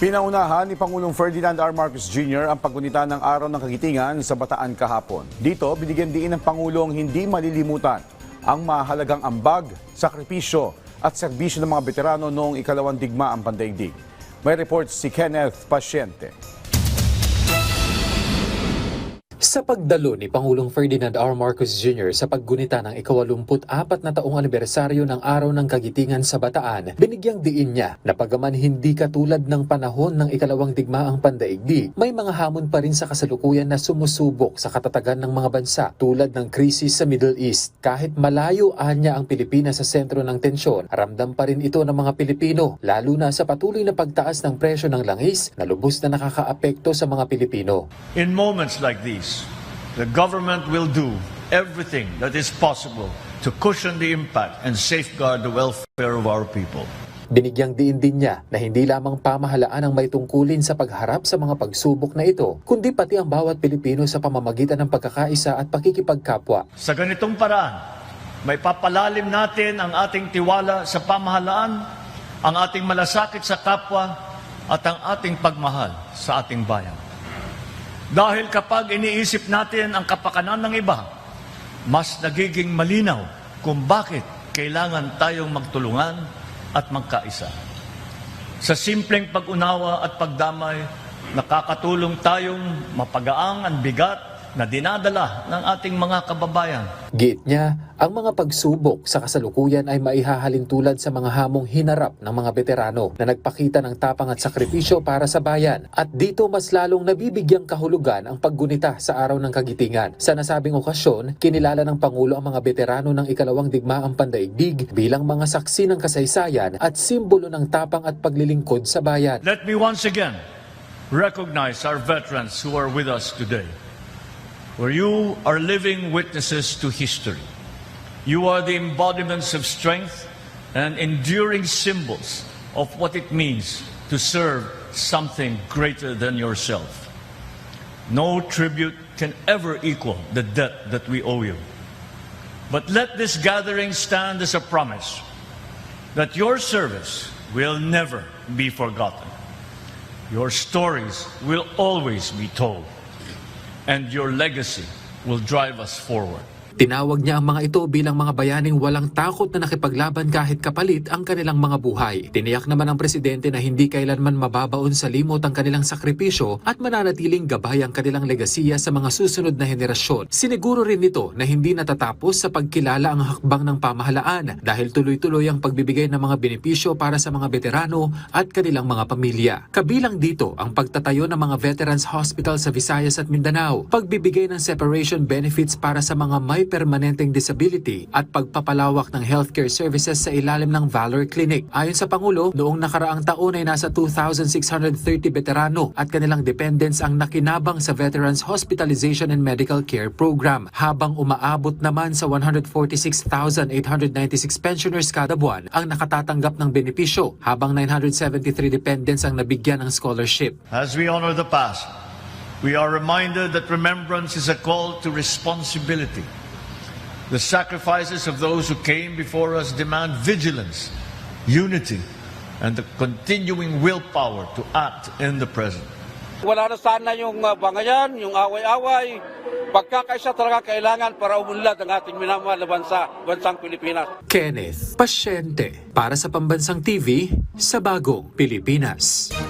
Pinaunahan ni Pangulong Ferdinand R. Marcos Jr. ang paggunita ng Araw ng Kagitingan sa Bataan kahapon. Dito, binigyan diin ng Pangulong hindi malilimutan ang mahalagang ambag, sakripisyo at serbisyo ng mga veterano noong ikalawang digmaang pandaigdig. May report si Kenneth Pasyente. Sa pagdalo ni Pangulong Ferdinand R. Marcos Jr. sa paggunita ng ika-84 na taong anibersaryo ng Araw ng Kagitingan sa Bataan, binigyang diin niya na pagaman hindi katulad ng panahon ng ikalawang digmaang pandaigdig, may mga hamon pa rin sa kasalukuyan na sumusubok sa katatagan ng mga bansa tulad ng krisis sa Middle East. Kahit malayo niya ang Pilipinas sa sentro ng tensyon, ramdam pa rin ito ng mga Pilipino, lalo na sa patuloy na pagtaas ng presyo ng langis na lubos na nakakaapekto sa mga Pilipino. In moments like these, the government will do everything that is possible to cushion the impact and safeguard the welfare of our people. Binigyang diin din niya na hindi lamang pamahalaan ang may tungkulin sa pagharap sa mga pagsubok na ito, kundi pati ang bawat Pilipino sa pamamagitan ng pagkakaisa at pakikipagkapwa. Sa ganitong paraan, may papalalim natin ang ating tiwala sa pamahalaan, ang ating malasakit sa kapwa, at ang ating pagmahal sa ating bayan. Dahil kapag iniisip natin ang kapakanan ng iba, mas nagiging malinaw kung bakit kailangan tayong magtulungan at magkaisa. Sa simpleng pag-unawa at pagdamay, nakakatulong tayong mapagaang ang bigat na dinadala ng ating mga kababayan. Giit niya, ang mga pagsubok sa kasalukuyan ay maihahalin tulad sa mga hamong hinarap ng mga veterano na nagpakita ng tapang at sakripisyo para sa bayan. At dito mas lalong nabibigyang kahulugan ang paggunita sa Araw ng Kagitingan. Sa nasabing okasyon, kinilala ng Pangulo ang mga veterano ng ikalawang digmaang pandaigdig bilang mga saksi ng kasaysayan at simbolo ng tapang at paglilingkod sa bayan. Let me once again recognize our veterans who are with us today. For you are living witnesses to history. You are the embodiments of strength and enduring symbols of what it means to serve something greater than yourself. No tribute can ever equal the debt that we owe you. But let this gathering stand as a promise that your service will never be forgotten. Your stories will always be told, and your legacy will drive us forward. Tinawag niya ang mga ito bilang mga bayaning walang takot na nakipaglaban kahit kapalit ang kanilang mga buhay. Tiniyak naman ng presidente na hindi kailanman mababaon sa limot ang kanilang sakripisyo at mananatiling gabay ang kanilang legasiya sa mga susunod na henerasyon. Siniguro rin nito na hindi natatapos sa pagkilala ang hakbang ng pamahalaan dahil tuloy-tuloy ang pagbibigay ng mga benepisyo para sa mga veterano at kanilang mga pamilya. Kabilang dito ang pagtatayo ng mga Veterans Hospital sa Visayas at Mindanao, pagbibigay ng separation benefits para sa mga may permanenteng disability at pagpapalawak ng healthcare services sa ilalim ng Valor Clinic. Ayon sa Pangulo, noong nakaraang taon ay nasa 2,630 veterano at kanilang dependents ang nakinabang sa Veterans Hospitalization and Medical Care Program, habang umaabot naman sa 146,896 pensioners kada buwan ang nakatatanggap ng benepisyo, habang 973 dependents ang nabigyan ng scholarship. As we honor the past, we are reminded that remembrance is a call to responsibility. The sacrifices of those who came before us demand vigilance, unity, and the continuing willpower to act in the present. Wala na sana yung bangayan, yung away-away. Pagkakaisa talaga kailangan para umunlad ang ating minamahal na bansang Pilipinas. Kenneth Pasyente para sa Pambansang TV sa Bagong Pilipinas.